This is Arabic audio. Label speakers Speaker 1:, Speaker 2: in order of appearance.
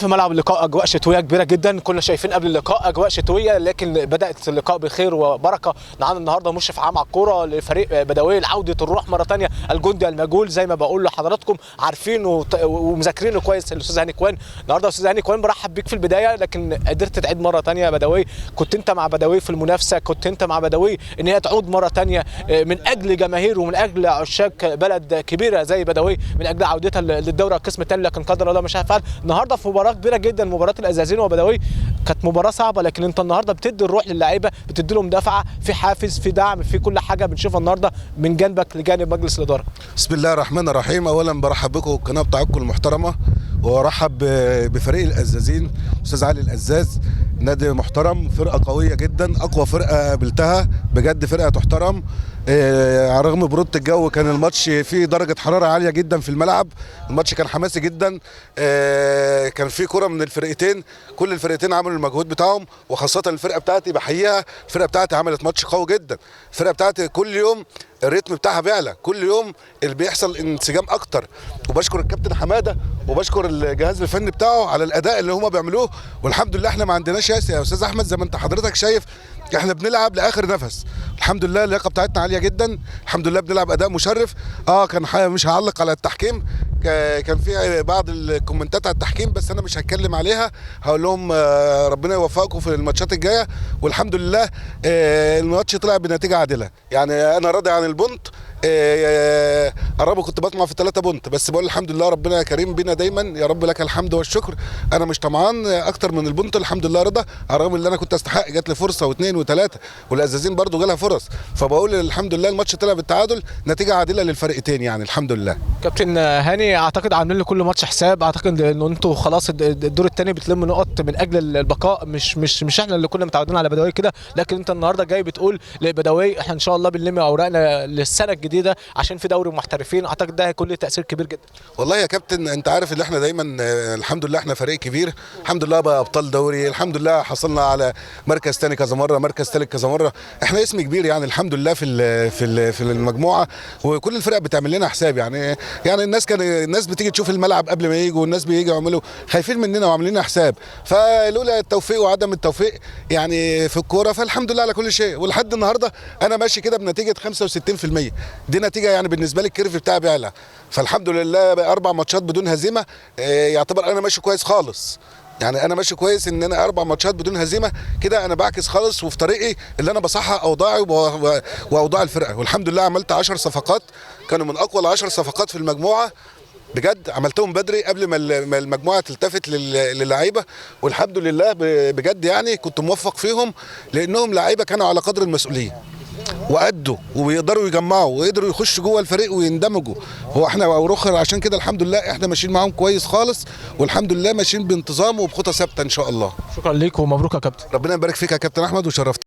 Speaker 1: في ملعب اللقاء اجواء شتويه كبيره جدا، كنا شايفين قبل اللقاء اجواء شتويه لكن بدات اللقاء بخير وبركه. معانا النهارده مشرف عام على الكوره لفريق بدوي لعوده الروح مره ثانيه، الجندي المجهول زي ما بقول لحضراتكم، عارفين ومذاكرينه كويس الاستاذ هاني كوان. النهارده استاذ هاني كوان برحب بيك في البدايه، لكن قدرت تعيد مره ثانيه بدوي. كنت انت مع بدوي في المنافسه، كنت انت مع بدوي ان هي تعود مره ثانيه من اجل جماهير ومن اجل عشاق بلد كبيره زي بدوي، من اجل عودتها للدوري القسم الثاني، لكن قدر الله ما شاء فعل. النهارده في مباراه كبيره جدا، مباراه الازازين وبدوي كانت مباراه صعبه، لكن انت النهارده بتدي الروح للاعيبه، بتدي لهم دفعه، في حافز، في دعم، في كل حاجه بنشوفها النهارده من جانبك لجانب مجلس الاداره.
Speaker 2: بسم الله الرحمن الرحيم. اولا برحب بكم القناه بتاعتكم المحترمه، وارحب بفريق الازازين، استاذ علي الازاز، نادي محترم، فرقه قويه جدا، اقوى فرقه قابلتها بجد، فرقه تحترم. على رغم برودة الجو كان الماتش فيه درجه حراره عاليه جدا في الملعب، الماتش كان حماسي جدا. كان في كره من الفرقتين، كل الفرقتين عملوا المجهود بتاعهم، وخاصه الفرقه بتاعتي بحييها، الفرقه بتاعتي عملت ماتش قوي جدا. الفرقه بتاعتي كل يوم الريتم بتاعها بيعلى، كل يوم اللي بيحصل انسجام اكتر، وبشكر الكابتن حماده وبشكر الجهاز الفني بتاعه على الاداء اللي هم بيعملوه. والحمد لله احنا ما عندناش ياس يا استاذ احمد، زي ما انت حضرتك شايف احنا بنلعب لاخر نفس. الحمد لله اللياقه بتاعتنا عاليه جدا، الحمد لله بنلعب اداء مشرف. كان مش هعلق على التحكيم، كان في بعض الكومنتات على التحكيم بس انا مش هتكلم عليها، هقول لهم ربنا يوفقكم في الماتشات الجايه. والحمد لله الماتش طلع بنتيجه عادله، يعني انا راضي عن البونت. قربوا كنت بطمع في 3 بونت، بس بقول الحمد لله ربنا كريم بينا دايما، يا رب لك الحمد والشكر. انا مش طمعان اكتر من البونت، الحمد لله رضا، على الرغم ان انا كنت استحق، جات لي فرصه واثنين وثلاثه، والازازين برضو جالها فرص، فبقول الحمد لله الماتش طلع بالتعادل، نتيجه عادله للفرقتين يعني الحمد لله.
Speaker 1: كابتن هاني، اعتقد عاملين لكل ماتش حساب، اعتقد ان انتوا خلاص الدور الثاني بتلموا نقط من اجل البقاء، مش احنا اللي كنا متعودين على بدوي كده، لكن انت النهارده جاي بتقول لبدوي احنا ان شاء الله بنلم اوراقنا للسنه الجديده عشان في دوري محترفين. اعتقد ده هيكون له تاثير كبير جدا.
Speaker 2: والله يا كابتن انت عارف ان احنا دايما الحمد لله احنا فريق كبير، الحمد لله بقى ابطال دوري، الحمد لله حصلنا على مركز ثاني كذا مره، مركز ثالث كذا مره، احنا اسم كبير يعني الحمد لله في المجموعه، وكل الفرق بتعمل لنا حساب. يعني الناس بتيجي تشوف الملعب قبل ما يجوا، والناس بييجوا يعملوا خايفين مننا وعاملين لنا حساب، فلولا التوفيق وعدم التوفيق يعني في الكوره، فالحمد لله على كل شيء. ولحد النهارده انا ماشي كده بنتيجه 65%، دي نتيجه يعني بالنسبه لي الكيرف بتاعي بيعلى، فالحمد لله 4 ماتشات بدون هزيمه، يعتبر انا ماشي كويس خالص. يعني انا ماشي كويس ان انا 4 ماتشات بدون هزيمه، كده انا بعكس خالص وفي طريقي اللي انا بصحح اوضاعي واوضاع الفرقه. والحمد لله عملت 10 صفقات كانوا من اقوى ال10 صفقات في المجموعه بجد، عملتهم بدري قبل ما المجموعه تلتفت للعيبه، والحمد لله بجد يعني كنت موفق فيهم، لانهم لعيبه كانوا على قدر المسؤوليه وأدوا ويقدروا يجمعوا ويقدروا يخشوا جوه الفريق ويندمجوا. هو احنا ورخر عشان كده الحمد لله احنا ماشيين معاهم كويس خالص، والحمد لله ماشيين بانتظام وبخطى ثابته ان شاء الله.
Speaker 1: شكرا ليك ومبروك يا كابتن.
Speaker 2: ربنا يبارك فيك يا كابتن احمد وشرفت.